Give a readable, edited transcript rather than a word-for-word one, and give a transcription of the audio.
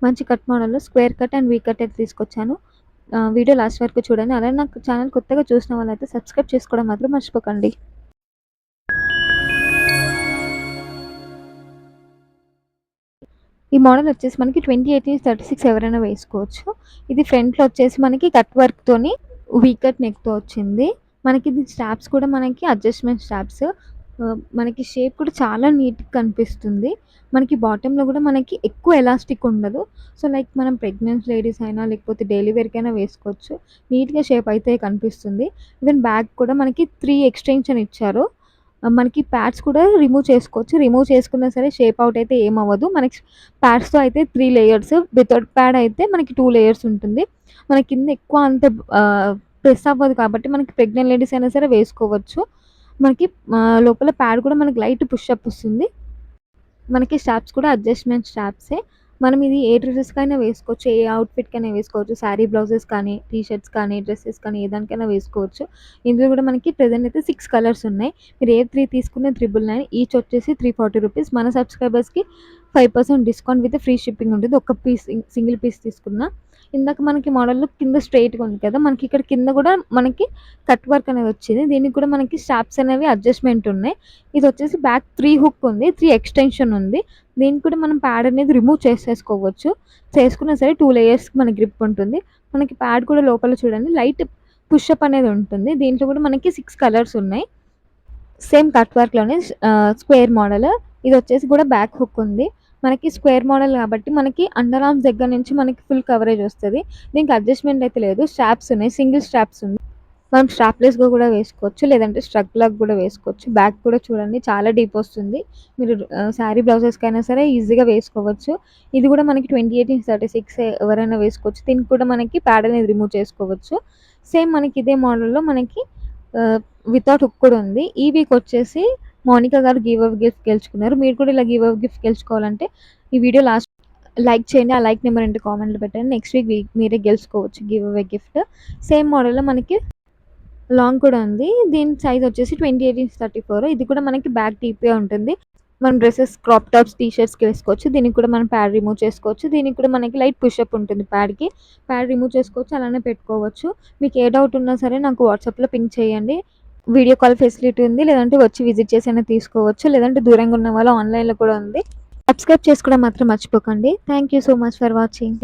మంచి కట్ మోడల్‌లో square cut and we cut అయితే తీసుకొచ్చాను. వీడియో లాస్ట్ వరకు చూడండి. అలానే నాకు ఛానల్ కొత్తగా చూసిన వాళ్ళైతే సబ్స్క్రైబ్ చేసుకోవడం మాత్రం మర్చిపోకండి. ఈ మోడల్ వచ్చేసి మనకి 28-36 ఎవరైనా వేసుకోవచ్చు. ఇది ఫ్రంట్‌లో వచ్చేసి మనకి కట్ వర్క్‌తోని వీ కట్ నెక్‌తో వచ్చింది. మనకి ఇది స్ట్రాప్స్ కూడా మనకి అడ్జస్ట్‌మెంట్ స్ట్రాప్స్. మనకి షేప్ కూడా చాలా నీట్‌గా కనిపిస్తుంది. మనకి బాటమ్‌లో కూడా మనకి ఎక్కువ ఎలాస్టిక్ ఉండదు. సో, లైక్ మనం ప్రెగ్నెంట్ లేడీస్ అయినా లేకపోతే డైలీ వేర్‌కైనా వేసుకోవచ్చు. నీట్‌గా షేప్ అయితే కనిపిస్తుంది. ఈవెన్ బ్యాక్ కూడా మనకి 3 ఎక్స్‌టెన్షన్ ఇచ్చారు. మనకి ప్యాడ్స్ కూడా రిమూవ్ చేసుకోవచ్చు. రిమూవ్ చేసుకున్నా సరే షేప్ అవుట్ అయితే ఏమవ్వదు. మనకి ప్యాడ్స్‌తో అయితే 3 లేయర్స్. వితౌట్ ప్యాడ్ అయితే మనకి 2 లేయర్స్ ఉంటుంది. మన కింద ఎక్కువ అంత ప్రెస్ అవ్వదు కాబట్టి మనకి ప్రెగ్నెంట్ లేడీస్ అయినా సరే వేసుకోవచ్చు. మనకి లోపల ప్యాడ్ కూడా మనకి లైట్ పుష్ అప్ వస్తుంది. మనకి స్ట్రాప్స్ కూడా అడ్జస్ట్‌మెంట్ స్ట్రాప్సే. మనం ఇది ఏ డ్రెసెస్‌కైనా వేసుకోవచ్చు. ఏ అవుట్‌ఫిట్‌కైనా వేసుకోవచ్చు. శారీ బ్లౌజెస్ కానీ, టీ షర్ట్స్ కానీ, డ్రెసెస్ కానీ ఏ దానికైనా వేసుకోవచ్చు. ఇందులో కూడా మనకి ప్రెజెంట్ అయితే 6 కలర్స్ ఉన్నాయి. మీరు ఏ 3 తీసుకున్న 999 ఈచ్ వచ్చేసి రూ. 340. మన సబ్స్క్రైబర్స్‌కి 5% డిస్కౌంట్ విత్ ఫ్రీ షిప్పింగ్ ఉంటుంది. ఒక పీస్ సింగిల్ పీస్ తీసుకున్నా. ఇందాక మనకి మోడల్‌లో కింద స్ట్రెయిట్‌గా ఉంది కదా! మనకి ఇక్కడ కింద కూడా మనకి కట్ వర్క్ అనేది వచ్చింది. దీనికి కూడా మనకి స్ట్రాప్స్ అనేవి అడ్జస్ట్‌మెంట్ ఉన్నాయి. ఇదొచ్చేసి బ్యాక్ 3 హుక్ ఉంది. 3 ఎక్స్‌టెన్షన్ ఉంది. దీనికి కూడా మనం ప్యాడ్ అనేది రిమూవ్ చేసేసుకోవచ్చు. చేసుకున్నా సరే 2 లేయర్స్‌కి మన గ్రిప్ ఉంటుంది. మనకి ప్యాడ్ కూడా లోపల చూడండి లైట్ పుష్ అప్ అనేది ఉంటుంది. దీంట్లో కూడా మనకి 6 కలర్స్ ఉన్నాయి. సేమ్ కట్ వర్క్‌లోనే స్క్వేర్ మోడల్. ఇదొచ్చేసి కూడా బ్యాక్ హుక్ ఉంది. మనకి స్క్వేర్ మోడల్ కాబట్టి మనకి అండర్ ఆర్మ్స్ దగ్గర నుంచి మనకి ఫుల్ కవరేజ్ వస్తది. దీనికి అడ్జస్ట్‌మెంట్ అయితే లేదు. స్ట్రాప్స్ ఉన్నాయి. సింగిల్ స్ట్రాప్స్ ఉంది. మనం స్ట్రాప్‌లెస్‌గా కూడా వేసుకోవచ్చు. లేదంటే స్ట్రగ్‌లాగా కూడా వేసుకోవచ్చు. బ్యాక్ కూడా చూడండి చాలా డీప్ వస్తుంది. మీరు శారీ బ్లౌజెస్‌కైనా సరే ఈజీగా వేసుకోవచ్చు. ఇది కూడా మనకి 28-36 ఎవరైనా వేసుకోవచ్చు. దీనికి కూడా మనకి ప్యాడ్ అనేది రిమూవ్ చేసుకోవచ్చు. సేమ్ మనకి ఇదే మోడల్‌లో మనకి ఆహ్, వితౌట్ హుక్ కూడా ఉంది. ఈ వీక్ వచ్చేసి మౌనిక గారు గివ్ అవే గిఫ్ట్ గెలుచుకున్నారు. మీరు కూడా ఇలా గివ్ అవే గిఫ్ట్ గెలుచుకోవాలంటే ఈ వీడియో లాస్ట్ లైక్ చేయండి. ఆ లైక్ నెంబర్ ఏంటో కామెంట్‌లో పెట్టండి. నెక్స్ట్ వీక్ మీరే గెలుచుకోవచ్చు గివ్ అవే గిఫ్ట్. సేమ్ మోడల్‌లో మనకి లాంగ్ కూడా ఉంది. దీని సైజ్ వచ్చేసి 28-34. ఇది కూడా మనకి బ్యాక్ డీప్‌గా ఉంటుంది. మనం డ్రెసెస్, క్రాప్ టాప్స్, టీ షర్ట్స్‌కి వేసుకోవచ్చు. దీనికి కూడా మనం ప్యాడ్ రిమూవ్ చేసుకోవచ్చు. దీనికి కూడా మనకి లైట్ పుష్ అప్ ఉంటుంది ప్యాడ్‌కి. ప్యాడ్ రిమూవ్ చేసుకోవచ్చు. అలానే పెట్టుకోవచ్చు. మీకు ఏ డౌట్ ఉన్నా సరే నాకు వాట్సాప్‌లో పింక్ చేయండి. వీడియో కాల్ ఫెసిలిటీ ఉంది. లేదంటే వచ్చి విజిట్ చేసైనా తీసుకోవచ్చు. లేదంటే దూరంగా ఉన్న వాళ్ళు ఆన్‌లైన్‌లో కూడా ఉంది. సబ్స్క్రైబ్ చేసుకోవడం మాత్రం మర్చిపోకండి. Thank you so much for watching.